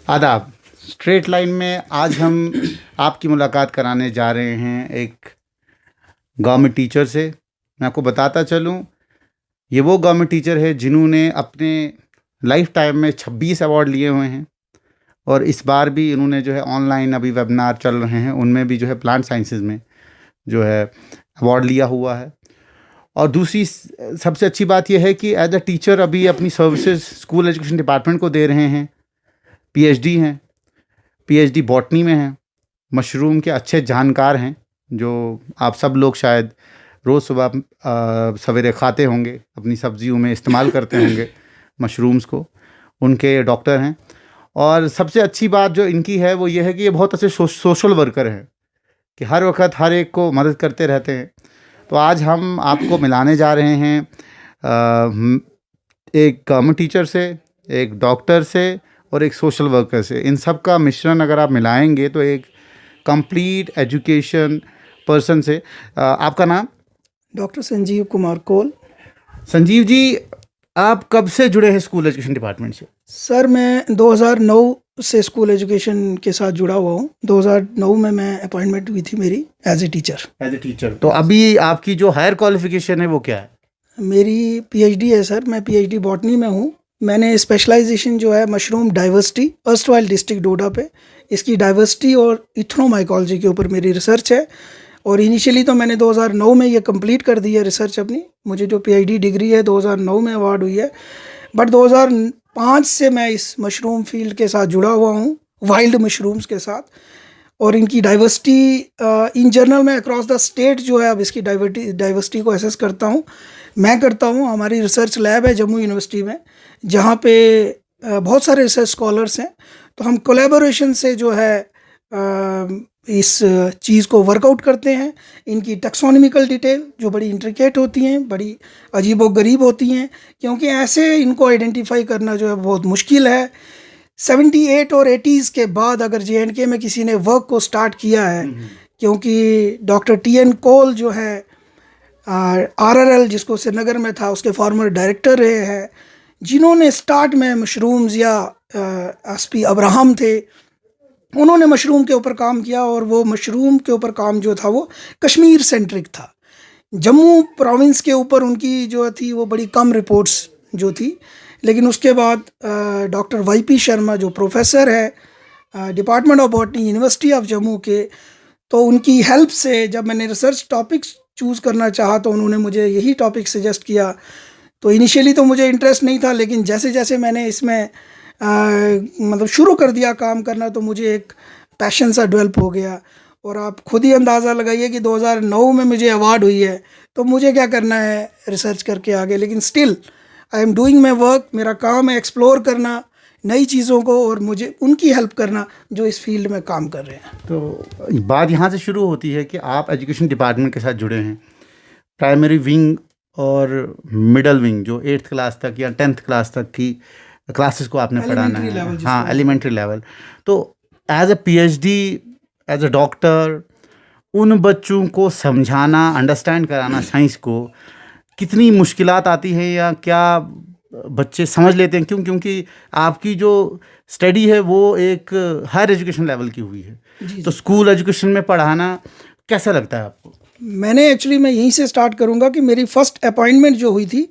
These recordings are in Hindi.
आदाब। स्ट्रेट लाइन में आज हम आपकी मुलाकात कराने जा रहे हैं एक गवर्नमेंट टीचर से। मैं आपको बताता चलूं, ये वो गवर्नमेंट टीचर है जिन्होंने अपने लाइफ टाइम में 26 अवार्ड लिए हुए हैं और इस बार भी इन्होंने जो है ऑनलाइन अभी वेबिनार चल रहे हैं, उनमें भी जो है प्लांट साइंसेज में जो है अवार्ड लिया हुआ है। और दूसरी सबसे अच्छी बात यह है कि एज अ टीचर अभी अपनी सर्विसेज स्कूल एजुकेशन डिपार्टमेंट को दे रहे हैं। पीएचडी हैं, पीएचडी बॉटनी में हैं, मशरूम के अच्छे जानकार हैं जो आप सब लोग शायद रोज़ सुबह सवेरे खाते होंगे, अपनी सब्जियों में इस्तेमाल करते होंगे मशरूम्स को। उनके डॉक्टर हैं और सबसे अच्छी बात जो इनकी है वो ये है कि ये बहुत अच्छे सोशल वर्कर हैं कि हर वक्त हर एक को मदद करते रहते हैं। तो आज हम आपको मिलाने जा रहे हैं एक गवर्नमेंट टीचर से, एक डॉक्टर से और एक सोशल वर्कर से। इन सब का मिश्रण अगर आप मिलाएंगे तो एक कंप्लीट एजुकेशन पर्सन से। आपका नाम? डॉक्टर संजीव कुमार कोल। संजीव जी, आप कब से जुड़े हैं स्कूल एजुकेशन डिपार्टमेंट से? सर, मैं 2009 से स्कूल एजुकेशन के साथ जुड़ा हुआ हूँ। 2009 में मैं अपॉइंटमेंट हुई थी मेरी एज ए टीचर। तो अभी आपकी जो हायर क्वालिफिकेशन है वो क्या है? मेरी पीएचडी है सर। मैं पीएचडी बॉटनी में हूँ। मैंने स्पेशलाइजेशन जो है मशरूम डाइवर्सिटी, अर्स्टवाइल डिस्ट्रिक्ट डोडा पे, इसकी डाइवर्सिटी और इथनोमाइकोलॉजी के ऊपर मेरी रिसर्च है। और इनिशियली तो मैंने 2009 में ये कंप्लीट कर दी है रिसर्च अपनी। मुझे जो पीएचडी डिग्री है 2009 में अवार्ड हुई है, बट 2005 से मैं इस मशरूम फील्ड के साथ जुड़ा हुआ हूँ, वाइल्ड मशरूम्स के साथ। और इनकी डाइवर्सिटी इन जनरल में अक्रॉस द स्टेट जो है, अब इसकी डाइवर्सिटी को एसेस करता हूँ, मैं करता हूँ। हमारी रिसर्च लैब है जम्मू यूनिवर्सिटी में, जहाँ पे बहुत सारे रिसर्च स्कॉलर्स हैं। तो हम कोलैबोरेशन से जो है इस चीज़ को वर्कआउट करते हैं। इनकी टेक्सोनॉमिकल डिटेल जो बड़ी इंट्रिकेट होती हैं, बड़ी अजीबोगरीब होती हैं, क्योंकि ऐसे इनको आइडेंटिफाई करना जो है बहुत मुश्किल है। 78 और 80s के बाद अगर JNK में किसी ने वर्क को स्टार्ट किया है, क्योंकि डॉक्टर TN कोल जो है RRL जिसको श्रीनगर में था, उसके फॉर्मर डायरेक्टर रहे हैं, जिन्होंने स्टार्ट में मशरूम्स, या SP अब्राहम थे, उन्होंने मशरूम के ऊपर काम किया। और वो मशरूम के ऊपर काम जो था वो कश्मीर सेंट्रिक था। जम्मू प्रोविंस के ऊपर उनकी जो थी वो बड़ी कम रिपोर्ट्स जो थी। लेकिन उसके बाद डॉक्टर YP शर्मा जो प्रोफेसर है department of botany university of Jammu के, तो उनकी हेल्प से जब मैंने रिसर्च टॉपिक्स चूज़ करना चाहा तो उन्होंने मुझे यही टॉपिक सजेस्ट किया। तो इनिशियली तो मुझे इंटरेस्ट नहीं था, लेकिन जैसे जैसे मैंने इसमें मतलब शुरू कर दिया काम करना, तो मुझे एक पैशन सा डेवलप हो गया। और आप खुद ही अंदाज़ा लगाइए कि 2009 में मुझे अवार्ड हुई है, तो मुझे क्या करना है रिसर्च करके आगे। लेकिन still I am doing my work. मेरा काम है एक्सप्लोर करना नई चीज़ों को और मुझे उनकी हेल्प करना जो इस फील्ड में काम कर रहे हैं। तो बात यहाँ से शुरू होती है कि आप एजुकेशन डिपार्टमेंट के साथ जुड़े हैं। प्राइमरी विंग और मिडल विंग जो 8th क्लास तक या 10th क्लास तक की क्लासेस को आपने पढ़ाना है। हाँ, एलिमेंट्री लेवल। तो as a PhD, as a doctor, उन बच्चों को समझाना, अंडरस्टैंड कराना साइंस को कितनी मुश्किलात आती है, या क्या बच्चे समझ लेते हैं? क्योंकि आपकी जो स्टडी है वो एक हायर एजुकेशन लेवल की हुई है। तो स्कूल एजुकेशन में पढ़ाना कैसा लगता है आपको? मैं यहीं से स्टार्ट करूँगा कि मेरी फ़र्स्ट अपॉइंटमेंट जो हुई थी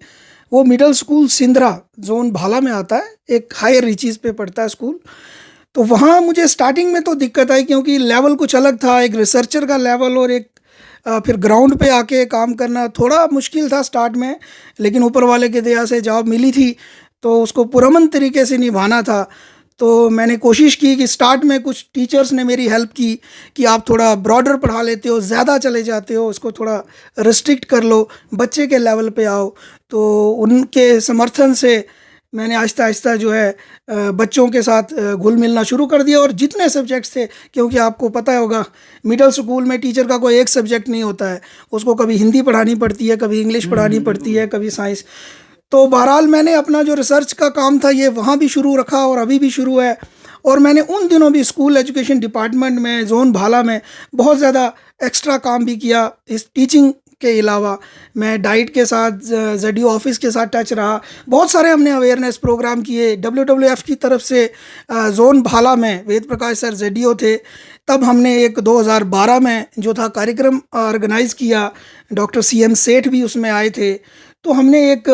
वो मिडिल स्कूल सिंधरा, जोन भाला में आता है, एक हायर रीचीज़ पे पढ़ता है स्कूल। तो वहाँ मुझे स्टार्टिंग में तो दिक्कत आई, क्योंकि लेवल कुछ अलग था, एक रिसर्चर का लेवल और एक फिर ग्राउंड पे आके काम करना थोड़ा मुश्किल था स्टार्ट में। लेकिन ऊपर वाले की दया से जॉब मिली थी तो उसको पुरअमन तरीके से निभाना था। तो मैंने कोशिश की कि स्टार्ट में कुछ टीचर्स ने मेरी हेल्प की कि आप थोड़ा ब्रॉडर पढ़ा लेते हो, ज़्यादा चले जाते हो, इसको थोड़ा रिस्ट्रिक्ट कर लो, बच्चे के लेवल पे आओ। तो उनके समर्थन से मैंने आहिस्ता आहिस्ता जो है बच्चों के साथ घुल मिलना शुरू कर दिया। और जितने सब्जेक्ट्स थे, क्योंकि आपको पता होगा मिडिल स्कूल में टीचर का कोई एक सब्जेक्ट नहीं होता है, उसको कभी हिंदी पढ़ानी पड़ती है, कभी इंग्लिश पढ़ानी पड़ती है, कभी साइंस। तो बहरहाल मैंने अपना जो रिसर्च का काम था ये वहाँ भी शुरू रखा और अभी भी शुरू है। और मैंने उन दिनों भी स्कूल एजुकेशन डिपार्टमेंट में जोन भाला में बहुत ज़्यादा एक्स्ट्रा काम भी किया इस टीचिंग के अलावा मैं डाइट के साथ जेडीओ ऑफिस के साथ टच रहा। बहुत सारे हमने अवेयरनेस प्रोग्राम किए। WWF की तरफ से जोन भाला में वेद प्रकाश सर जेडीओ थे, तब हमने एक 2012 में जो था कार्यक्रम ऑर्गेनाइज़ किया। डॉक्टर CM सेठ भी उसमें आए थे। तो हमने एक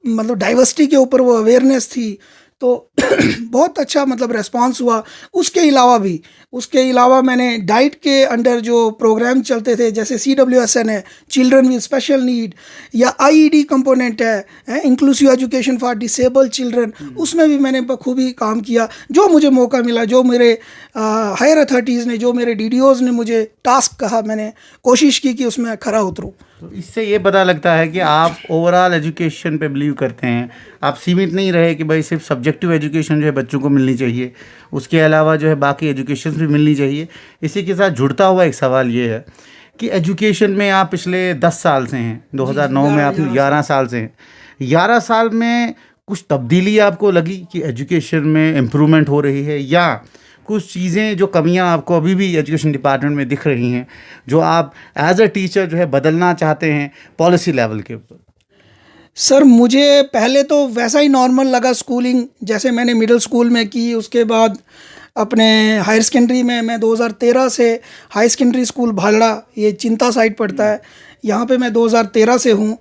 मतलब डाइवर्सिटी के ऊपर वो अवेयरनेस थी, तो बहुत अच्छा मतलब रेस्पॉन्स हुआ। उसके अलावा मैंने डाइट के अंडर जो प्रोग्राम चलते थे, जैसे CWSN है, चिल्ड्रन विद स्पेशल नीड, या IED कंपोनेंट है, inclusive education for disabled children, उसमें भी मैंने बखूबी काम किया। जो मुझे मौका मिला, जो मेरे हायर अथॉरिटीज़ ने, जो मेरे DDOs ने मुझे टास्क कहा, मैंने कोशिश की कि उसमें खरा उतरूँ। तो इससे ये पता लगता है कि आप ओवरऑल एजुकेशन पे बिलीव करते हैं। आप सीमित नहीं रहे कि भाई सिर्फ सब्जेक्टिव एजुकेशन जो है बच्चों को मिलनी चाहिए, उसके अलावा जो है बाकी एजुकेशन भी मिलनी चाहिए। इसी के साथ जुड़ता हुआ एक सवाल ये है कि एजुकेशन में आप पिछले 10 साल से हैं, 2009 में आप 11 साल से हैं। 11 साल में कुछ तब्दीली आपको लगी कि एजुकेशन में इम्प्रूवमेंट हो रही है, या कुछ चीज़ें जो कमियां आपको अभी भी एजुकेशन डिपार्टमेंट में दिख रही हैं जो आप एज अ टीचर जो है बदलना चाहते हैं पॉलिसी लेवल के ऊपर? सर, मुझे पहले तो वैसा ही नॉर्मल लगा स्कूलिंग, जैसे मैंने मिडिल स्कूल में की। उसके बाद अपने हायर सेकेंडरी में मैं 2013 से हाई सेकेंडरी स्कूल भालड़ा, ये चिंता साइड पड़ता है, यहाँ पे मैं 2013 से हूँ।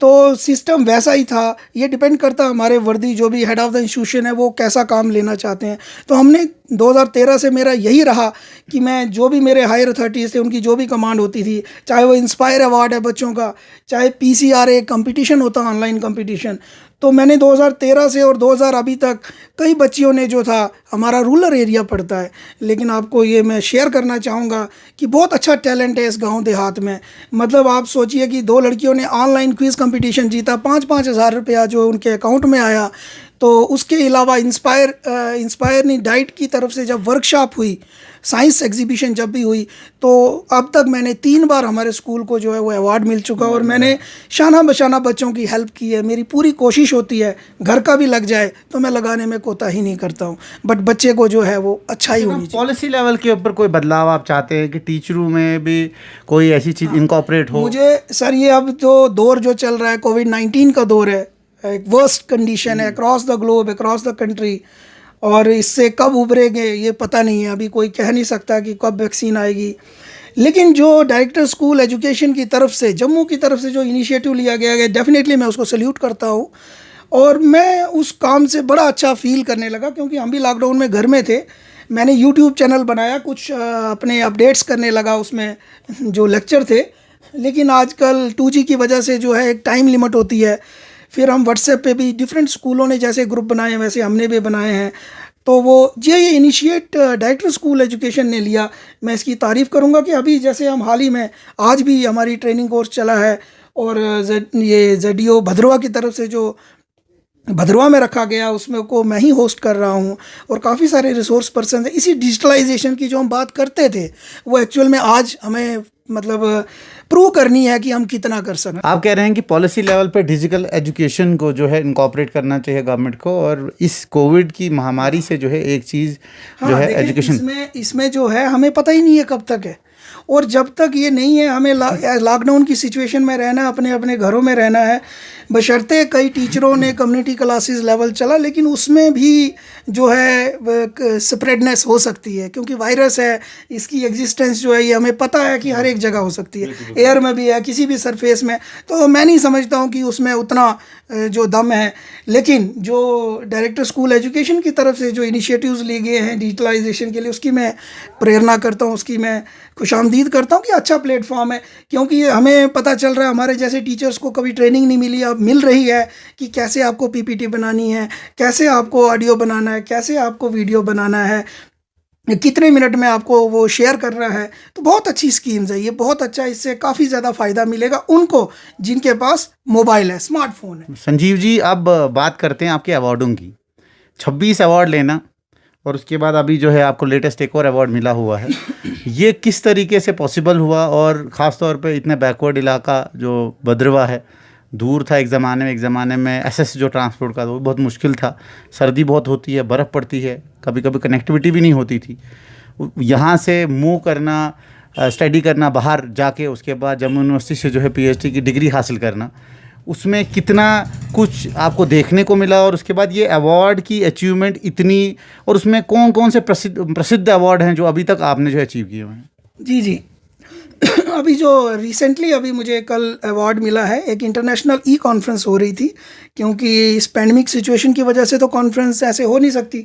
तो सिस्टम वैसा ही था। ये डिपेंड करता है हमारे वर्दी, जो भी हेड ऑफ़ द इंस्टीट्यूशन है, वो कैसा काम लेना चाहते हैं। तो हमने 2013 से मेरा यही रहा कि मैं जो भी मेरे हायर अथॉरिटीज़ थे, उनकी जो भी कमांड होती थी, चाहे वो इंस्पायर अवार्ड है बच्चों का, चाहे PCRA कंपटीशन होता, ऑनलाइन कंपटीशन, तो मैंने 2013 से और 2000 अभी तक कई बच्चियों ने, जो था, हमारा रूरल एरिया पड़ता है, लेकिन आपको ये मैं शेयर करना चाहूँगा कि बहुत अच्छा टैलेंट है इस गांव देहात में। मतलब आप सोचिए कि 2 लड़कियों ने ऑनलाइन क्विज़ कंपटीशन जीता, 5-5 हज़ार रुपया जो उनके अकाउंट में आया। तो उसके अलावा इंस्पायर ने डाइट की तरफ से जब वर्कशॉप हुई, साइंस एग्जीबिशन जब भी हुई, तो अब तक मैंने 3 बार हमारे स्कूल को जो है वो अवार्ड मिल चुका, और मैंने शाना बशाना बच्चों की हेल्प की है। मेरी पूरी कोशिश होती है, घर का भी लग जाए तो मैं लगाने में कोताही नहीं करता हूँ, बट बच्चे को जो है वो अच्छा ही होनी चाहिए। पॉलिसी लेवल के ऊपर कोई बदलाव आप चाहते हैं कि टीचरों में भी कोई ऐसी चीज़ इनकॉर्पोरेट हो? मुझे सर, ये अब जो दौर जो चल रहा है, कोविड-19 का दौर है, एक वर्स्ट कंडीशन है across the globe, across the country, और इससे कब उभरेंगे ये पता नहीं है। अभी कोई कह नहीं सकता कि कब वैक्सीन आएगी। लेकिन जो डायरेक्टर स्कूल एजुकेशन की तरफ से, जम्मू की तरफ से जो इनिशिएटिव लिया गया है, डेफिनेटली मैं उसको सल्यूट करता हूँ, और मैं उस काम से बड़ा अच्छा फील करने लगा, क्योंकि हम भी लॉकडाउन में घर में थे। मैंने यूट्यूब चैनल बनाया, कुछ अपने अपडेट्स करने लगा उसमें जो लेक्चर थे। लेकिन आजकल 2G की वजह से जो है एक टाइम लिमिट होती है। फिर हम व्हाट्सएप पे भी डिफरेंट स्कूलों ने जैसे ग्रुप बनाए हैं, वैसे हमने भी बनाए हैं। तो वो ये इनिशिएट डायरेक्टर स्कूल एजुकेशन ने लिया। मैं इसकी तारीफ़ करूँगा कि अभी जैसे हम हाल ही में, आज भी हमारी ट्रेनिंग कोर्स चला है, और ये ZDO भद्रवा की तरफ से जो भद्रवा में रखा गया, उसमें को मैं ही होस्ट कर रहा हूँ, और काफ़ी सारे रिसोर्स पर्सन हैं। इसी डिजिटलाइजेशन की जो हम बात करते थे, वो एक्चुअल में आज हमें मतलब प्रूव करनी है कि हम कितना कर सकते हैं। आप कह रहे हैं कि पॉलिसी लेवल पे डिजिटल एजुकेशन को जो है इनकॉर्पोरेट करना चाहिए गवर्नमेंट को, और इस कोविड की महामारी से जो है एक चीज़ जो है एजुकेशन, इसमें जो है हमें पता ही नहीं है कब तक है, और जब तक ये नहीं है, हमें लॉकडाउन की सिचुएशन में रहना है, अपने अपने घरों में रहना है। बशर्ते कई टीचरों ने कम्युनिटी क्लासेस लेवल चला, लेकिन उसमें भी जो है स्प्रेडनेस हो सकती है, क्योंकि वायरस है, इसकी एग्जिस्टेंस जो है ये हमें पता है कि हर एक जगह हो सकती है, एयर में भी है, किसी भी सरफेस में। तो मैं नहीं समझता हूँ कि उसमें उतना जो दम है। लेकिन जो डायरेक्टर स्कूल एजुकेशन की तरफ से जो इनिशिएटिव्स लिए गए हैं डिजिटलाइजेशन के लिए, उसकी मैं प्रेरणा करता हूँ, उसकी मैं खुशामदीद करता हूँ कि अच्छा प्लेटफॉर्म है। क्योंकि हमें पता चल रहा है, हमारे जैसे टीचर्स को कभी ट्रेनिंग नहीं मिली, अब मिल रही है कि कैसे आपको PPT बनानी है, कैसे आपको ऑडियो बनाना है, कैसे आपको वीडियो बनाना है, कितने मिनट में आपको वो शेयर कर रहा है। तो बहुत अच्छी स्कीम्स है ये, बहुत अच्छा, इससे काफ़ी ज़्यादा फ़ायदा मिलेगा उनको जिनके पास मोबाइल है, स्मार्टफोन है। संजीव जी, अब बात करते हैं आपके अवार्डों की। 26 अवार्ड लेना, और उसके बाद अभी जो है आपको लेटेस्ट एक और अवार्ड मिला हुआ है। ये किस तरीके से पॉसिबल हुआ, और ख़ास तौर पे इतने बैकवर्ड इलाका जो भद्रवा है, दूर था एक ज़माने में एसएस जो ट्रांसपोर्ट का, वो बहुत मुश्किल था, सर्दी बहुत होती है, बर्फ़ पड़ती है, कभी कभी कनेक्टिविटी भी नहीं होती थी। यहाँ से मूव करना स्टडी करना बाहर जाके, उसके बाद जम्मू यूनिवर्सिटी से जो है पीएचडी की डिग्री हासिल करना, उसमें कितना कुछ आपको देखने को मिला, और उसके बाद ये अवार्ड की अचीवमेंट इतनी, और उसमें कौन कौन से प्रसिद्ध अवार्ड हैं जो अभी तक आपने जो अचीव किए हुए हैं? जी जी। अभी जो रिसेंटली अभी मुझे कल अवार्ड मिला है, एक इंटरनेशनल ई कॉन्फ्रेंस हो रही थी, क्योंकि इस पैंडमिक सिचुएशन की वजह से तो कॉन्फ्रेंस ऐसे हो नहीं सकती,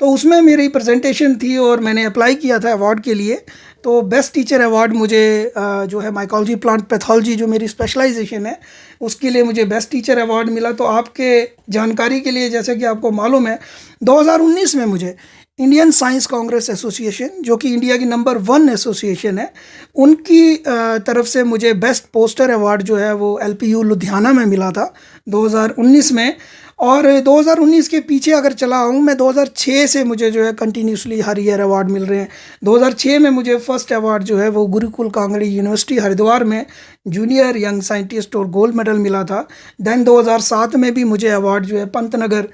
तो उसमें मेरी प्रेजेंटेशन थी और मैंने अप्लाई किया था अवार्ड के लिए। तो बेस्ट टीचर अवार्ड मुझे जो है माइकोलॉजी प्लांट पैथोलॉजी जो मेरी स्पेशलाइजेशन है उसके लिए मुझे बेस्ट टीचर अवार्ड मिला। तो आपके जानकारी के लिए, जैसे कि आपको मालूम है, 2019 में मुझे इंडियन साइंस कांग्रेस एसोसिएशन, जो कि इंडिया की नंबर 1 एसोसिएशन है, उनकी तरफ से मुझे बेस्ट पोस्टर अवार्ड जो है वो LPU लुधियाना में मिला था 2019 में। और 2019 के पीछे अगर चला आऊँ मैं, 2006 से मुझे जो है कंटिन्यूसली हर ईयर अवार्ड मिल रहे हैं। 2006 में मुझे फर्स्ट अवार्ड जो है वो गुरुकुल कांगड़ी यूनिवर्सिटी हरिद्वार में जूनियर यंग साइंटिस्ट और गोल्ड मेडल मिला था। देन 2007 में भी मुझे अवार्ड जो है पंतनगर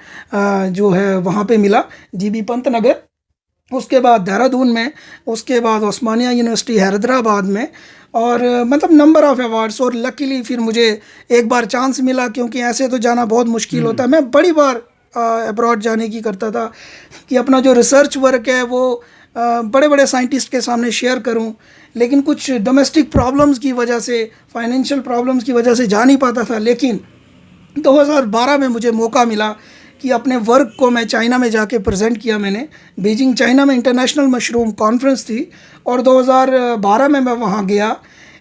जो है वहाँ पे मिला, GB पंतनगर। उसके बाद देहरादून में, उसके बाद ओस्मानिया यूनिवर्सिटी हैदराबाद में, और मतलब नंबर ऑफ़ अवार्ड्स। और लकीली फिर मुझे एक बार चांस मिला, क्योंकि ऐसे तो जाना बहुत मुश्किल होता है। मैं बड़ी बार अब्रॉड जाने की करता था कि अपना जो रिसर्च वर्क है वो बड़े बड़े साइंटिस्ट के सामने शेयर करूं, लेकिन कुछ डोमेस्टिक प्रॉब्लम्स की वजह से, फाइनेंशियल प्रॉब्लम्स की वजह से जा नहीं पाता था। लेकिन 2012 में मुझे मौका मिला कि अपने वर्क को मैं चाइना में जाके प्रेजेंट किया। मैंने बीजिंग चाइना में इंटरनेशनल मशरूम कॉन्फ्रेंस थी और 2012 में मैं वहाँ गया।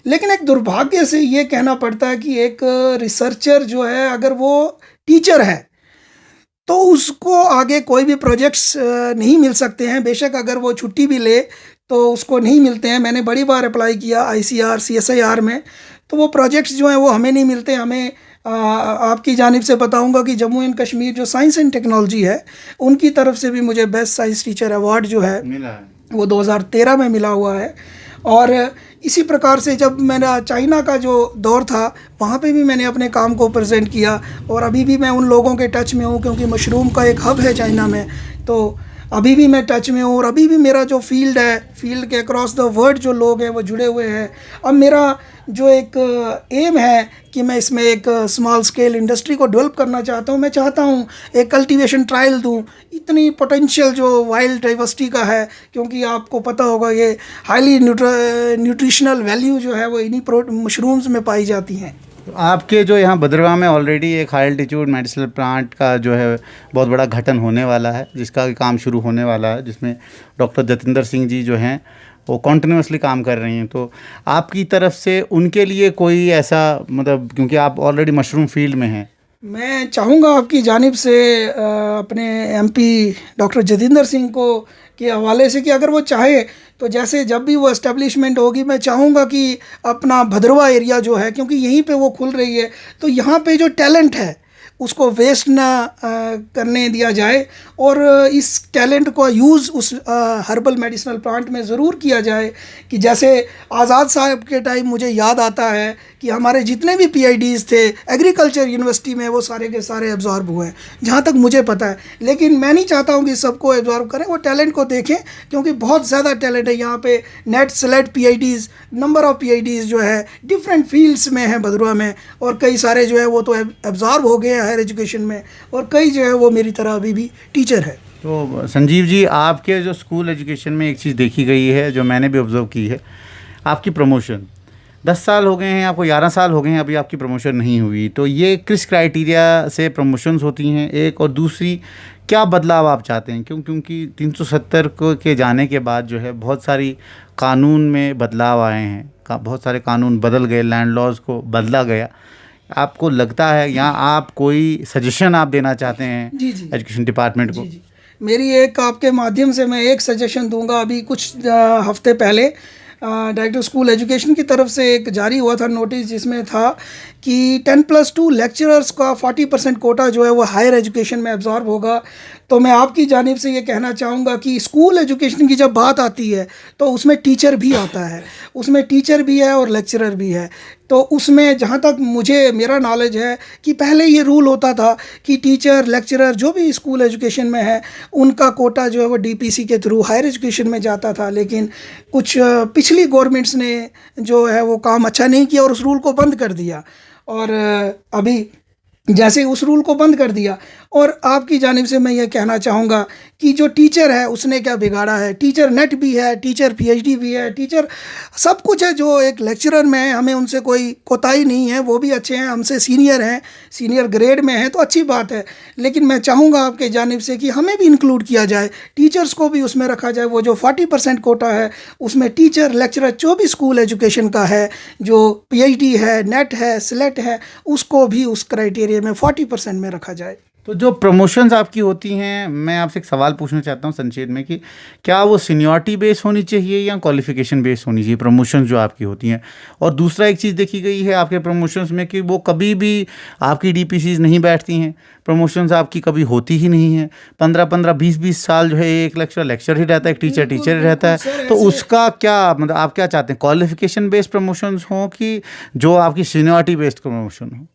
लेकिन एक दुर्भाग्य से ये कहना पड़ता है कि एक रिसर्चर जो है, अगर वो टीचर है तो उसको आगे कोई भी प्रोजेक्ट्स नहीं मिल सकते हैं। बेशक अगर वो छुट्टी भी ले तो उसको नहीं मिलते हैं। मैंने बड़ी बार अप्लाई किया ICR CSIR में, तो वो प्रोजेक्ट्स जो हैं वो हमें नहीं मिलते। हमें आपकी जानिब से बताऊंगा कि जम्मू एंड कश्मीर जो साइंस एंड टेक्नोलॉजी है, उनकी तरफ से भी मुझे बेस्ट साइंस टीचर अवार्ड जो है मिला है, वो 2013 में मिला हुआ है। और इसी प्रकार से जब मेरा चाइना का जो दौर था, वहाँ पे भी मैंने अपने काम को प्रेजेंट किया। और अभी भी मैं उन लोगों के टच में हूँ, क्योंकि मशरूम का एक हब है चाइना में, तो अभी भी मैं टच में हूँ। और अभी भी मेरा जो फील्ड है, फील्ड के अक्रॉस द वर्ल्ड जो लोग हैं वो जुड़े हुए हैं। अब मेरा जो एक एम है कि मैं इसमें एक स्मॉल स्केल इंडस्ट्री को डेवलप करना चाहता हूँ। मैं चाहता हूँ एक कल्टीवेशन ट्रायल दूँ। इतनी पोटेंशियल जो वाइल्ड डाइवर्सिटी का है, क्योंकि आपको पता होगा ये हाईली न्यूट्रिशनल वैल्यू जो है वो इन्हीं मशरूम्स में पाई जाती हैं। आपके जो यहाँ भद्रवाह में ऑलरेडी एक हाई एल्टीट्यूड मेडिसिनल प्लांट का जो है बहुत बड़ा गठन होने वाला है, जिसका काम शुरू होने वाला है, जिसमें डॉक्टर जतिंदर सिंह जी जो हैं वो कॉन्टिन्यूसली काम कर रही हैं। तो आपकी तरफ से उनके लिए कोई ऐसा, मतलब क्योंकि आप ऑलरेडी मशरूम फील्ड में हैं, मैं चाहूँगा आपकी जानिब से अपने MP डॉक्टर जतिंदर सिंह को के हवाले से कि अगर वो चाहे तो जैसे जब भी वो एस्टेब्लिशमेंट होगी, मैं चाहूँगा कि अपना भद्रवाह एरिया जो है, क्योंकि यहीं पे वो खुल रही है, तो यहाँ पे जो टैलेंट है उसको वेस्ट ना करने दिया जाए, और इस टैलेंट को यूज़ उस हर्बल मेडिसिनल प्लांट में ज़रूर किया जाए। कि जैसे आज़ाद साहब के टाइम मुझे याद आता है कि हमारे जितने भी PIDs थे एग्रीकल्चर यूनिवर्सिटी में, वो सारे के सारे एब्जॉर्ब हुए हैं, जहाँ तक मुझे पता है। लेकिन मैं नहीं चाहता हूँ कि सबको एब्जॉर्ब करें, वो टैलेंट को देखें, क्योंकि बहुत ज़्यादा टैलेंट है यहाँ पे। Net select PIDs, number of PIDs जो है डिफरेंट फील्ड्स में है भद्रवाह में, और कई सारे जो है वो तो एब्जॉर्ब हो गए हैं हायर एजुकेशन में, और कई जो है वो मेरी तरह अभी भी टीचर है। तो संजीव जी, आपके जो स्कूल एजुकेशन में एक चीज़ देखी गई है जो मैंने भी ऑब्जर्व की है, आपकी प्रमोशन 10 साल हो गए हैं, आपको 11 साल हो गए हैं, अभी आपकी प्रमोशन नहीं हुई। तो ये किस क्राइटेरिया से प्रमोशंस होती हैं, एक, और दूसरी क्या बदलाव आप चाहते हैं? क्योंकि 370 को के जाने के बाद जो है बहुत सारी कानून में बदलाव आए हैं, बहुत सारे कानून बदल गए, लैंड लॉज को बदला गया। आपको लगता है यहाँ आप कोई सजेशन आप देना चाहते हैं जी जी एजुकेशन डिपार्टमेंट को? जी। मेरी एक आपके माध्यम से मैं एक सजेशन दूंगा। अभी कुछ हफ्ते पहले डायरेक्टर स्कूल एजुकेशन की तरफ से एक जारी हुआ था नोटिस, जिसमें था कि 10+2 लेक्चरर्स का 40% कोटा जो है वो हायर एजुकेशन में एब्जॉर्ब होगा। तो मैं आपकी जानिब से ये कहना चाहूँगा कि स्कूल एजुकेशन की जब बात आती है तो उसमें टीचर भी आता है, उसमें टीचर भी है और लेक्चरर भी है। तो उसमें जहाँ तक मुझे मेरा नॉलेज है कि पहले ये रूल होता था कि टीचर लेक्चरर जो भी स्कूल एजुकेशन में है उनका कोटा जो है वो डीपीसी के थ्रू हायर एजुकेशन में जाता था, लेकिन कुछ पिछली गवर्नमेंट्स ने जो है वो काम अच्छा नहीं किया और उस रूल को बंद कर दिया। और अभी जैसे उस रूल को बंद कर दिया, और आपकी जानिब से मैं ये कहना चाहूँगा कि जो टीचर है उसने क्या बिगाड़ा है। टीचर नेट भी है, टीचर पीएचडी भी है, टीचर सब कुछ है जो एक लेक्चरर में है। हमें उनसे कोई कोताही नहीं है, वो भी अच्छे हैं, हमसे सीनियर हैं, सीनियर ग्रेड में हैं तो अच्छी बात है। लेकिन मैं चाहूँगा आपके जानिब से कि हमें भी इंक्लूड किया जाए, टीचर्स को भी उसमें रखा जाए। वो जो 40% कोटा है उसमें टीचर लेक्चरर जो भी स्कूल एजुकेशन का है, जो पीएचडी है, नेट है, सिलेट है, उसको भी उस क्राइटेरिया में 40% में रखा जाए। तो जो प्रमोशंस आपकी होती हैं, मैं आपसे एक सवाल पूछना चाहता हूँ संक्षेप में कि क्या वो सीनियरिटी बेस होनी चाहिए या क्वालिफिकेशन बेस होनी चाहिए प्रमोशंस जो आपकी होती हैं? और दूसरा एक चीज़ देखी गई है आपके प्रमोशंस में कि वो कभी भी आपकी डीपीसीज नहीं बैठती हैं, प्रमोशंस आपकी कभी होती ही नहीं है। 15-15, 20-20 साल जो है एक लेक्चर ही रहता है, एक टीचर ही रहता है। तो उसका क्या मतलब आप क्या चाहते हैं, क्वालिफिकेशन बेस्ड प्रमोशंस हों कि जो आपकी सीनियरिटी बेस्ड प्रमोशन हो?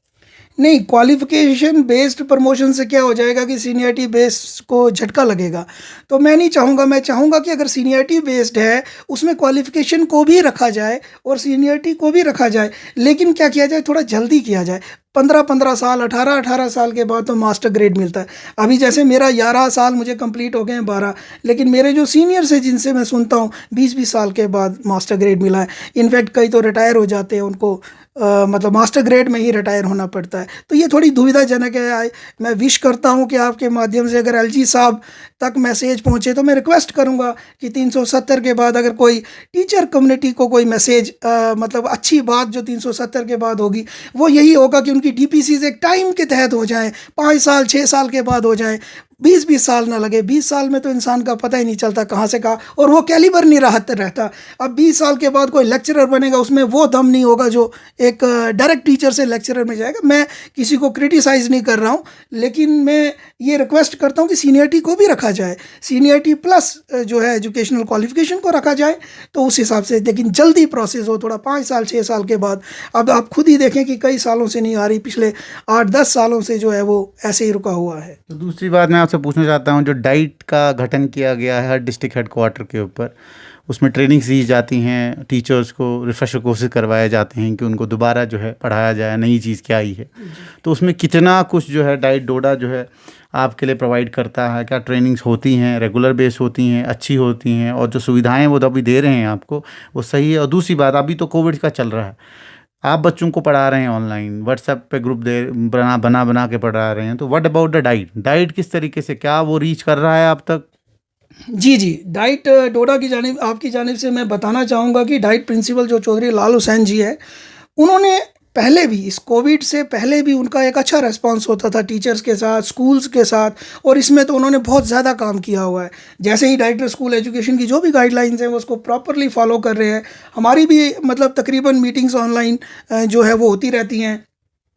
नहीं, क्वालिफिकेशन बेस्ड प्रमोशन से क्या हो जाएगा कि सीनियरिटी बेस को झटका लगेगा। तो मैं नहीं चाहूँगा, मैं चाहूँगा कि अगर सीनियरिटी बेस्ड है उसमें क्वालिफिकेशन को भी रखा जाए और सीनियरिटी को भी रखा जाए, लेकिन क्या किया जाए, थोड़ा जल्दी किया जाए। 15-15 साल, 18-18 साल के बाद तो मास्टर ग्रेड मिलता है। अभी जैसे मेरा 11 साल मुझे कंप्लीट हो गए हैं, 12, लेकिन मेरे जो सीनियर्स हैं जिनसे मैं सुनता हूँ 20-20 साल के बाद मास्टर ग्रेड मिला है। इनफैक्ट कई तो रिटायर हो जाते हैं, उनको मतलब मास्टर ग्रेड में ही रिटायर होना पड़ता है। तो ये थोड़ी दुविधाजनक है। मैं विश करता हूँ कि आपके माध्यम से अगर एलजी साहब तक मैसेज पहुँचे तो मैं रिक्वेस्ट करूँगा कि 370 के बाद अगर कोई टीचर कम्युनिटी को कोई मैसेज मतलब अच्छी बात जो 370 के बाद होगी वो यही होगा कि उनकी डीपीसीज एक टाइम के तहत हो जाए, 5 साल 6 साल के बाद हो जाए, 20-20 साल ना लगे। 20 साल में तो इंसान का पता ही नहीं चलता कहाँ से कहाँ, और वो कैलिबर नहीं रहता। अब 20 साल के बाद कोई लेक्चरर बनेगा, उसमें वो दम नहीं होगा जो एक डायरेक्ट टीचर से लेक्चरर में जाएगा। मैं किसी को क्रिटिसाइज़ नहीं कर रहा हूँ, लेकिन मैं ये रिक्वेस्ट करता हूँ कि सीनियरिटी को भी रखा जाए, सीनियरिटी प्लस जो है एजुकेशनल क्वालिफिकेशन को रखा जाए, तो उस हिसाब से। लेकिन जल्दी प्रोसेस हो, थोड़ा 5 साल 6 साल के बाद। अब आप खुद ही देखें कि कई सालों से नहीं आ रही, पिछले 8-10 सालों से जो है वो ऐसे ही रुका हुआ है। तो दूसरी बात मैं आपसे पूछना चाहता हूँ, जो डाइट का गठन किया गया है हर डिस्ट्रिक्ट हेडक्वार्टर के ऊपर, उसमें ट्रेनिंग्स दी जाती हैं, टीचर्स को रिफ्रेशर कोर्सेज करवाए जाते हैं कि उनको दोबारा जो है पढ़ाया जाए, नई चीज़ क्या आई है। तो उसमें कितना कुछ जो है डाइट डोडा जो है आपके लिए प्रोवाइड करता है? क्या ट्रेनिंग्स होती हैं, रेगुलर बेस होती हैं, अच्छी होती हैं, और जो सुविधाएं वो अभी दे रहे हैं आपको वो सही है? और दूसरी बात, अभी तो कोविड का चल रहा है, आप बच्चों को पढ़ा रहे हैं ऑनलाइन, व्हाट्सएप पे ग्रुप बना के पढ़ा रहे हैं, तो व्हाट अबाउट द डाइट किस तरीके से, क्या वो रीच कर रहा है आप तक? जी, डाइट डोडा की जानिब, आपकी जानिब से मैं बताना चाहूँगा कि डाइट प्रिंसिपल जो चौधरी लाल हुसैन जी है, उन्होंने पहले भी, इस कोविड से पहले भी उनका एक अच्छा रिस्पांस होता था टीचर्स के साथ, स्कूल्स के साथ, और इसमें तो उन्होंने बहुत ज़्यादा काम किया हुआ है। जैसे ही डायरेक्टर स्कूल एजुकेशन की जो भी गाइडलाइंस हैं वो उसको प्रॉपरली फॉलो कर रहे हैं। हमारी भी मतलब तकरीबन मीटिंग्स ऑनलाइन जो है वो होती रहती हैं,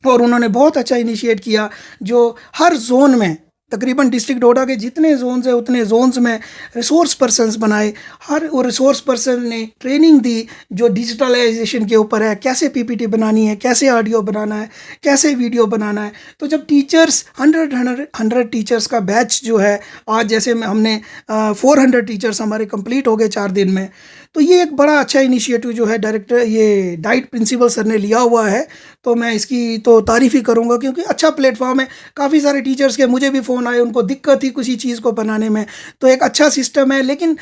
और उन्होंने बहुत अच्छा इनिशिएट किया, जो हर जोन में, तकरीबन डिस्ट्रिक्ट डोडा के जितने जोन्स हैं उतने जोन्स में रिसोर्स पर्सन्स बनाए। हर वो रिसोर्स पर्सन ने ट्रेनिंग दी जो डिजिटलाइजेशन के ऊपर है, कैसे पीपीटी बनानी है, कैसे ऑडियो बनाना है, कैसे वीडियो बनाना है। तो जब टीचर्स 100 टीचर्स का बैच जो है, आज जैसे हमने 400 टीचर्स हमारे कंप्लीट हो गए 4 दिन में, तो ये एक बड़ा अच्छा इनिशिएटिव जो है डायरेक्टर, ये डाइट प्रिंसिपल सर ने लिया हुआ है। तो मैं इसकी तो तारीफ़ ही करूँगा, क्योंकि अच्छा प्लेटफॉर्म है। काफ़ी सारे टीचर्स के मुझे भी फ़ोन आए, उनको दिक्कत थी किसी चीज़ को बनाने में, तो एक अच्छा सिस्टम है। लेकिन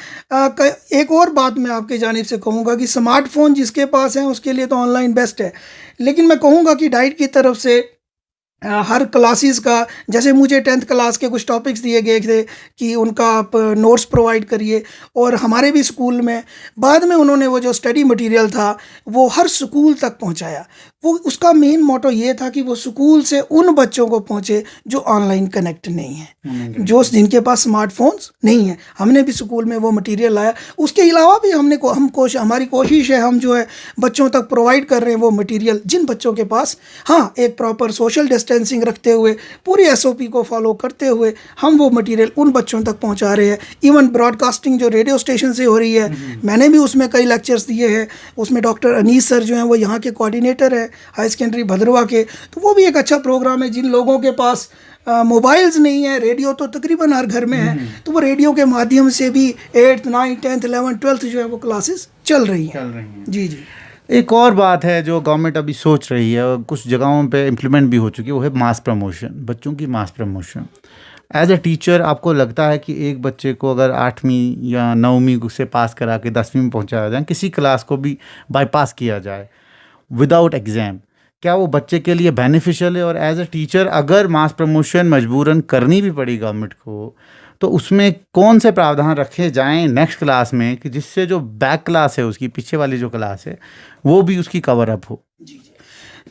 एक और बात मैं आपके जानिब से कहूँगा कि स्मार्टफोन जिसके पास है उसके लिए तो ऑनलाइन बेस्ट है, लेकिन मैं कहूँगा कि डाइट की तरफ से हर क्लासेस का, जैसे मुझे 10th क्लास के कुछ टॉपिक्स दिए गए थे कि उनका आप नोट्स प्रोवाइड करिए, और हमारे भी स्कूल में बाद में उन्होंने वो जो स्टडी मटेरियल था वो हर स्कूल तक पहुंचाया। वो उसका मेन मोटो ये था कि वो स्कूल से उन बच्चों को पहुंचे जो ऑनलाइन कनेक्ट नहीं है, जो जिनके पास स्मार्टफोन्स नहीं है। हमने भी स्कूल में वो मटेरियल लाया। उसके अलावा भी हमारी कोशिश है, हम जो है बच्चों तक प्रोवाइड कर रहे हैं वो मटेरियल जिन बच्चों के पास, हाँ, एक प्रॉपर सोशल डिस्टेंसिंग रखते हुए, पूरी SOP को फॉलो करते हुए हम वो मटेरियल उन बच्चों तक पहुँचा रहे हैं। इवन ब्रॉडकास्टिंग जो रेडियो स्टेशन से हो रही है, मैंने भी उसमें कई लेक्चर्स दिए हैं। उसमें डॉक्टर अनीस सर जो हैं वो यहाँ के कोऑर्डिनेटर है हाई सेकेंडरी भद्रवा के, तो वो भी एक अच्छा प्रोग्राम है। जिन लोगों के पास मोबाइल्स नहीं है, रेडियो तो तकरीबन हर घर में है, तो वो रेडियो के माध्यम से भी 8th 9th 10th 11th 12th जो है वो क्लासेस चल रही हैं। जी जी। एक और बात है जो गवर्नमेंट अभी सोच रही है और कुछ जगहों पे इम्प्लीमेंट भी हो चुकी है, वो है मास प्रमोशन, बच्चों की mass promotion. As a teacher आपको लगता है कि एक बच्चे को अगर 8वीं या 9वीं से पास करा के 10वीं में पहुंचाया जाए, किसी क्लास को भी बाईपास किया जाए विदाउट एग्ज़ाम, क्या वो बच्चे के लिए बेनिफिशियल है? और एज अ टीचर अगर मास प्रमोशन मजबूरन करनी भी पड़ी गवर्नमेंट को, तो उसमें कौन से प्रावधान रखे जाएं नेक्स्ट क्लास में कि जिससे जो बैक क्लास है, उसकी पीछे वाली जो क्लास है, वो भी उसकी कवर अप हो?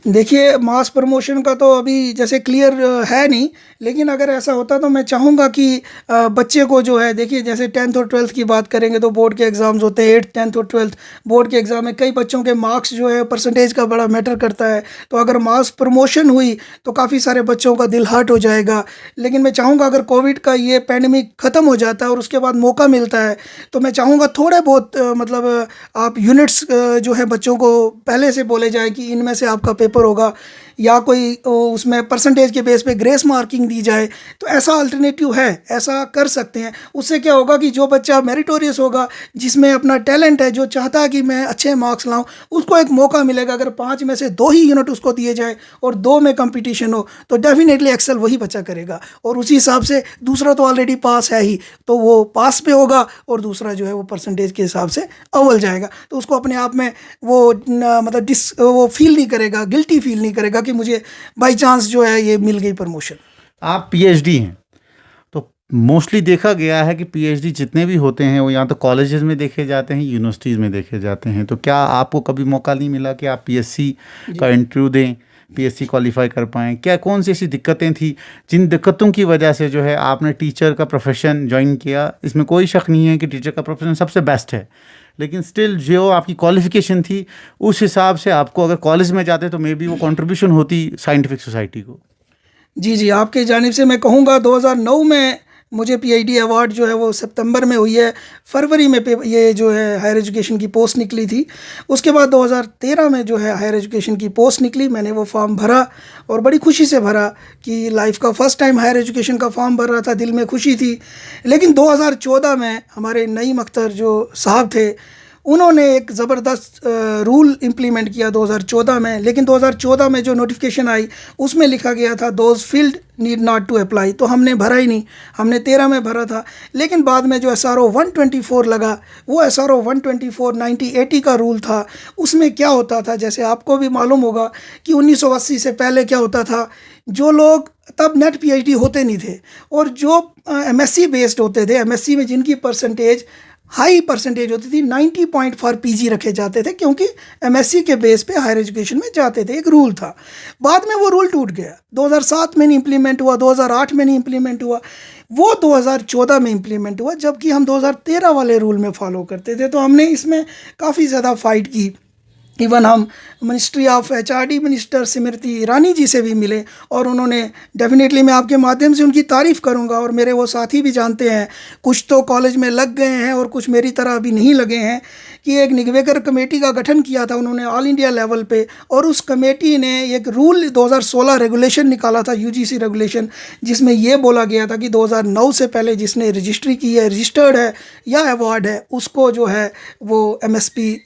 देखिए, मास प्रमोशन का तो अभी जैसे क्लियर है नहीं, लेकिन अगर ऐसा होता तो मैं चाहूँगा कि बच्चे को जो है, देखिए जैसे 10th और 12th की बात करेंगे तो बोर्ड के एग्ज़ाम्स होते हैं, 8th 10th और 12th बोर्ड के एग्ज़ाम में कई बच्चों के मार्क्स जो है परसेंटेज का बड़ा मैटर करता है। तो अगर मास प्रमोशन हुई तो काफ़ी सारे बच्चों का दिल हर्ट हो जाएगा। लेकिन मैं चाहूँगा अगर कोविड का ये पैंडमिक ख़त्म हो जाता है और उसके बाद मौका मिलता है, तो मैं चाहूँगा थोड़े बहुत मतलब आप यूनिट्स जो है बच्चों को पहले से बोले जाए कि इनमें से आपका पेपर होगा, या कोई उसमें परसेंटेज के बेस पे ग्रेस मार्किंग दी जाए, तो ऐसा अल्टरनेटिव है, ऐसा कर सकते हैं। उससे क्या होगा कि जो बच्चा मेरिटोरियस होगा, जिसमें अपना टैलेंट है, जो चाहता है कि मैं अच्छे मार्क्स लाऊं, उसको एक मौका मिलेगा। अगर 5 में से 2 ही यूनिट उसको दिए जाए और 2 में कंपटीशन हो, तो डेफिनेटली एक्सेल वही बच्चा करेगा, और उसी हिसाब से दूसरा तो ऑलरेडी पास है ही, तो वो पास पे होगा, और दूसरा जो है वो परसेंटेज के हिसाब से अव्वल जाएगा। तो उसको अपने आप में वो मतलब वो फील नहीं करेगा, गिल्टी फील नहीं करेगा कि मुझे बाई चांस जो है ये मिल गई प्रमोशन। आप PhD हैं, तो मोस्टली देखा गया है कि PhD जितने भी होते हैं वो या तो कॉलेजेस में देखे जाते हैं, यूनिवर्सिटीज़ में देखे जाते हैं। तो क्या आपको कभी मौका नहीं मिला कि आप PSC का इंटरव्यू दें, PSC क्वालिफाई कर पाएँ? क्या कौन सी ऐसी दिक्कतें थी जिन दिक्कतों की वजह से जो है आपने टीचर का प्रोफेशन ज्वाइन किया? इसमें कोई शक नहीं है कि टीचर का प्रोफेशन सबसे बेस्ट है, लेकिन स्टिल जो आपकी क्वालिफिकेशन थी उस हिसाब से आपको अगर कॉलेज में जाते तो मे बी वो कंट्रीब्यूशन होती साइंटिफिक सोसाइटी को। जी जी, आपके जानिब से मैं कहूँगा 2009 में मुझे PhD अवार्ड जो है वो सितंबर में हुई है। फरवरी में ये जो है हायर एजुकेशन की पोस्ट निकली थी। उसके बाद 2013 में जो है हायर एजुकेशन की पोस्ट निकली, मैंने वो फॉर्म भरा और बड़ी खुशी से भरा कि लाइफ का फर्स्ट टाइम हायर एजुकेशन का फॉर्म भर रहा था, दिल में खुशी थी। लेकिन 2014 में हमारे नईम अख्तर जो साहब थे, उन्होंने एक ज़बरदस्त रूल इम्प्लीमेंट किया 2014 में। लेकिन 2014 में जो नोटिफिकेशन आई उसमें लिखा गया था those field need not to apply, तो हमने भरा ही नहीं, हमने 13 में भरा था। लेकिन बाद में जो SRO 124 लगा, वो SRO 124 1980 का रूल था। उसमें क्या होता था, जैसे आपको भी मालूम होगा कि 1980 से पहले क्या होता था, जो लोग तब नेट PhD होते नहीं थे और जो MSc बेस्ड होते थे, MSc में जिनकी परसेंटेज हाई परसेंटेज होती थी, 90 पॉइंट फॉर PG रखे जाते थे, क्योंकि MSc के बेस पे हायर एजुकेशन में जाते थे, एक रूल था। बाद में वो रूल टूट गया, 2007 में नहीं इम्प्लीमेंट हुआ, 2008 में नहीं इम्प्लीमेंट हुआ, वो 2014 में इम्प्लीमेंट हुआ, जबकि हम 2013 वाले रूल में फॉलो करते थे। तो हमने इसमें काफ़ी ज़्यादा फाइट की। इवन हम ministry of HRD minister Smriti Irani ji से भी मिले और उन्होंने, डेफिनेटली मैं आपके माध्यम से उनकी तारीफ़ करूंगा, और मेरे वो साथी भी जानते हैं, कुछ तो कॉलेज में लग गए हैं और कुछ मेरी तरह अभी नहीं लगे हैं, कि एक निगवेकर कमेटी का गठन किया था उन्होंने ऑल इंडिया लेवल पे, और उस कमेटी ने एक रूल 2016 रेगुलेशन निकाला था, UGC रेगुलेशन, जिसमें ये बोला गया था कि 2009 से पहले जिसने रजिस्ट्री की है, रजिस्टर्ड है या अवार्ड है, उसको जो है वो MSP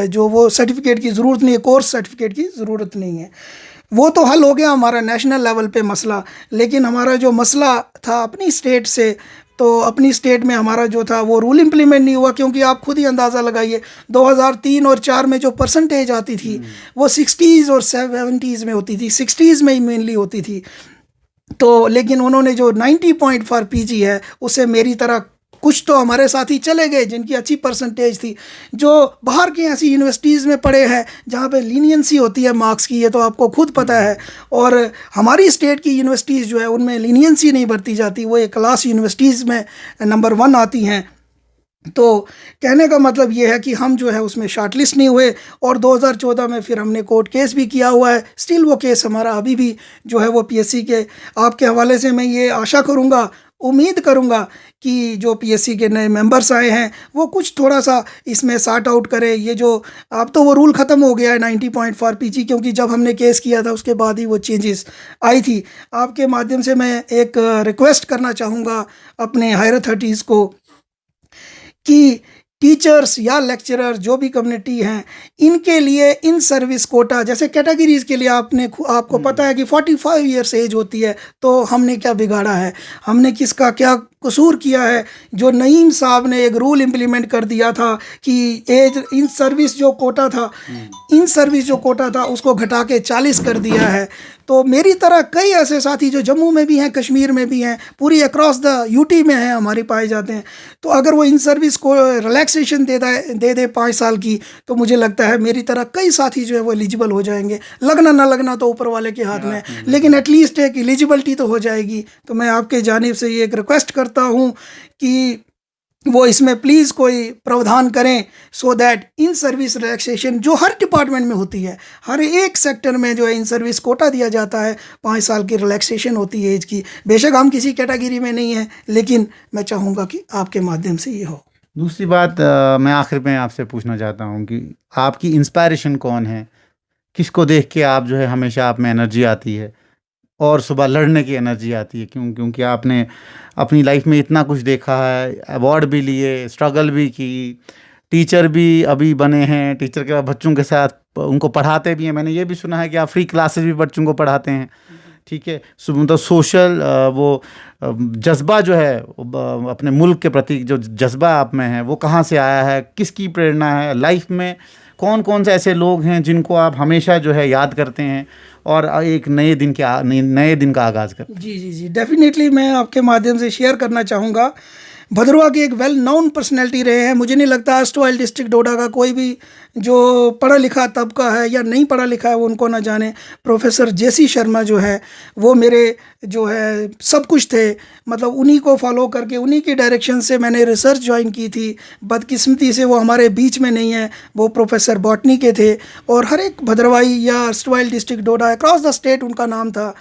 जो वो सर्टिफिकेट की ज़रूरत नहीं है, कोर्स सर्टिफिकेट की ज़रूरत नहीं है। वो तो हल हो गया हमारा नेशनल लेवल पे मसला। लेकिन हमारा जो मसला था अपनी स्टेट से, तो अपनी स्टेट में हमारा जो था वो रूल इम्प्लीमेंट नहीं हुआ, क्योंकि आप खुद ही अंदाज़ा लगाइए 2003 और 4 में जो परसेंटेज आती थी वो 60s और 70s में होती थी, 60s में ही मेनली होती थी। तो लेकिन उन्होंने जो 90 पॉइंट फॉर PG है, उसे मेरी तरह कुछ तो हमारे साथी चले गए जिनकी अच्छी परसेंटेज थी, जो बाहर की ऐसी यूनिवर्सिटीज़ में पढ़े हैं जहाँ पे लीनियंसी होती है मार्क्स की, ये तो आपको खुद पता है। और हमारी स्टेट की यूनिवर्सिटीज़ जो है उनमें लीनियंसी नहीं बरती जाती, वो एक क्लास यूनिवर्सिटीज़ में नंबर 1 आती हैं। तो कहने का मतलब ये है कि हम जो है उसमें शॉर्टलिस्ट नहीं हुए, और 2014 में फिर हमने कोर्ट केस भी किया हुआ है। स्टिल वो केस हमारा अभी भी जो है वो पीएससी के आपके हवाले से मैं ये आशा करूँगा, उम्मीद करूँगा कि जो पीएससी के नए मेंबर्स आए हैं वो कुछ थोड़ा सा इसमें सॉर्ट आउट करें। ये जो अब तो वो रूल ख़त्म हो गया है 90 पॉइंट फॉर पीजी, क्योंकि जब हमने केस किया था उसके बाद ही वो चेंजेस आई थी। आपके माध्यम से मैं एक रिक्वेस्ट करना चाहूँगा अपने हायर अथॉरिटीज़ को कि टीचर्स या लेक्चरर जो भी कम्युनिटी हैं इनके लिए इन सर्विस कोटा, जैसे कैटेगरीज़ के लिए आपको पता है कि 45 ईयर्स एज होती है, तो हमने क्या बिगाड़ा है, हमने किसका क्या कसूर किया है। जो नईम साहब ने एक रूल इम्प्लीमेंट कर दिया था कि एज इन सर्विस जो कोटा था, इन सर्विस जो कोटा था उसको घटा के 40 कर दिया है। तो मेरी तरह कई ऐसे साथी जो जम्मू में भी हैं, कश्मीर में भी हैं, पूरी अक्रॉस द यूटी में हैं, हमारे पाए जाते हैं। तो अगर वो इन सर्विस को रिलैक्सेशन दे 5 साल की, तो मुझे लगता है मेरी तरह कई साथी जो है वो एलिजिबल हो जाएंगे। लगना ना लगना तो ऊपर वाले के हाथ में, लेकिन एटलीस्ट एक एलिजिबिलिटी तो हो जाएगी। तो मैं आपके जानिब से ये एक रिक्वेस्ट करता हूँ कि वो इसमें प्लीज़ कोई प्रावधान करें, so that in service relaxation जो हर डिपार्टमेंट में होती है, हर एक सेक्टर में जो है इन सर्विस कोटा दिया जाता है, 5 साल की रिलैक्सेशन होती है एज की। बेशक हम किसी कैटेगरी में नहीं हैं, लेकिन मैं चाहूँगा कि आपके माध्यम से ये हो। दूसरी बात मैं आखिर में आपसे पूछना चाहता हूँ कि आपकी इंस्पायरेशन कौन है? किसको देख के आप जो है हमेशा आप में एनर्जी आती है और सुबह लड़ने की एनर्जी आती है? क्योंकि आपने अपनी लाइफ में इतना कुछ देखा है, अवार्ड भी लिए, स्ट्रगल भी की, टीचर भी अभी बने हैं, टीचर के बाद बच्चों के साथ उनको पढ़ाते भी हैं। मैंने ये भी सुना है कि आप फ्री क्लासेस भी बच्चों को पढ़ाते हैं, ठीक है। मतलब सोशल वो जज्बा जो है अपने मुल्क के प्रति जो जज्बा आप में है वो कहाँ से आया है? किसकी प्रेरणा है? लाइफ में कौन कौन से ऐसे लोग हैं जिनको आप हमेशा जो है याद करते हैं और एक नए दिन का आगाज़ करते हैं? जी, डेफिनेटली मैं आपके माध्यम से शेयर करना चाहूँगा। भद्रवाह की एक वेल नोन पर्सनैलिटी रहे हैं। मुझे नहीं लगता एस्टवाइल डिस्ट्रिक्ट डोडा का कोई भी जो पढ़ा लिखा तबका है या नहीं पढ़ा लिखा है वो उनको ना जाने। प्रोफेसर जेसी शर्मा जो है वो मेरे जो है सब कुछ थे, मतलब उन्हीं को फॉलो करके उन्हीं के डायरेक्शन से मैंने रिसर्च ज्वाइन की थी। बदकिस्मती से वो हमारे बीच में नहीं है, वो प्रोफेसर बॉटनी के थे और हर एक भद्रवाही या erstwhile district Doda across the state उनका नाम था।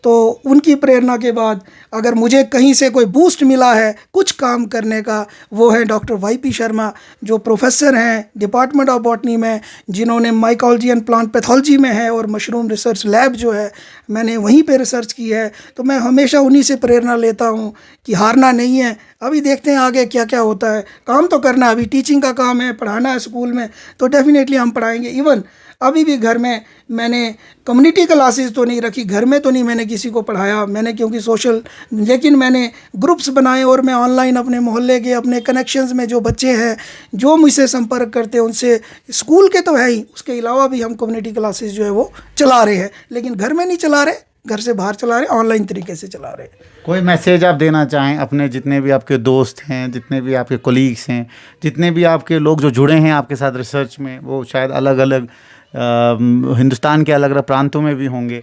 तो उनकी प्रेरणा के बाद अगर मुझे कहीं से कोई बूस्ट मिला है कुछ काम करने का, वो है डॉक्टर वाईपी शर्मा, जो प्रोफेसर हैं डिपार्टमेंट ऑफ बॉटनी में, जिन्होंने माइकोलॉजी एंड प्लांट पैथोलॉजी में है और मशरूम रिसर्च लैब जो है मैंने वहीं पे रिसर्च की है। तो मैं हमेशा उन्हीं से प्रेरणा लेता हूँ कि हारना नहीं है। अभी देखते हैं आगे क्या क्या होता है। काम तो करना, अभी टीचिंग का काम है, पढ़ाना है स्कूल में, तो डेफिनेटली हम पढ़ाएंगे। इवन अभी भी घर में मैंने कम्युनिटी क्लासेस तो नहीं रखी, घर में तो नहीं मैंने किसी को पढ़ाया मैंने, क्योंकि सोशल, लेकिन मैंने ग्रुप्स बनाए और मैं ऑनलाइन अपने मोहल्ले के अपने कनेक्शंस में जो बच्चे हैं जो मुझसे संपर्क करते हैं उनसे, स्कूल के तो है ही, उसके अलावा भी हम कम्युनिटी क्लासेस जो है वो चला रहे हैं, लेकिन घर में नहीं चला रहे, घर से बाहर चला रहे, ऑनलाइन तरीके से चला रहे। कोई मैसेज आप देना चाहें अपने जितने भी आपके दोस्त हैं, जितने भी आपके कोलीग्स हैं, जितने भी आपके लोग जो जुड़े हैं आपके साथ रिसर्च में, वो शायद अलग अलग हिंदुस्तान के अलग अलग प्रांतों में भी होंगे,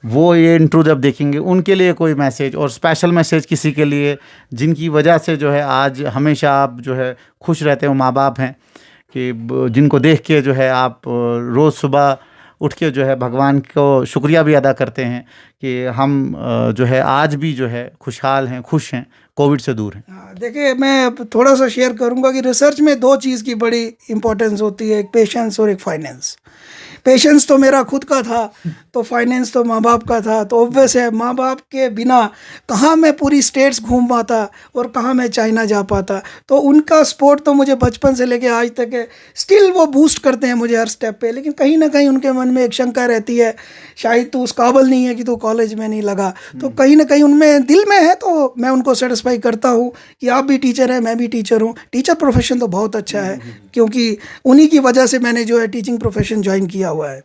वो ये इंट्रो जब देखेंगे उनके लिए कोई मैसेज और स्पेशल मैसेज किसी के लिए जिनकी वजह से जो है आज हमेशा आप जो है खुश रहते हो, माँ बाप हैं कि जिनको देख के जो है आप रोज़ सुबह उठ के जो है भगवान को शुक्रिया भी अदा करते हैं कि हम जो है आज भी जो है खुशहाल हैं, खुश हैं, कोविड से दूर हैं। देखिए मैं थोड़ा सा शेयर करूंगा कि रिसर्च में 2 चीज़ की बड़ी इंपॉर्टेंस होती है, एक पेशेंस और एक फाइनेंस। पेशेंस तो मेरा खुद का था, तो फाइनेंस तो माँ बाप का था। तो ऑब्वियस है माँ बाप के बिना कहाँ मैं पूरी स्टेट्स घूम पाता और कहाँ मैं चाइना जा पाता। तो उनका सपोर्ट तो मुझे बचपन से लेके आज तक है, स्टिल वो बूस्ट करते हैं मुझे हर स्टेप पे। लेकिन कहीं ना कहीं उनके मन में एक शंका रहती है, शायद तू उस काबिल नहीं है कि तू कॉलेज में नहीं लगा। तो कहीं ना कहीं उनमें दिल में है, तो मैं उनको सेटिस्फाई करता हूँ कि आप भी टीचर हैं, मैं भी टीचर हूँ। टीचर प्रोफेशन तो बहुत अच्छा है, क्योंकि उन्हीं की वजह से मैंने जो है टीचिंग प्रोफेशन ज्वाइन किया हुआ है।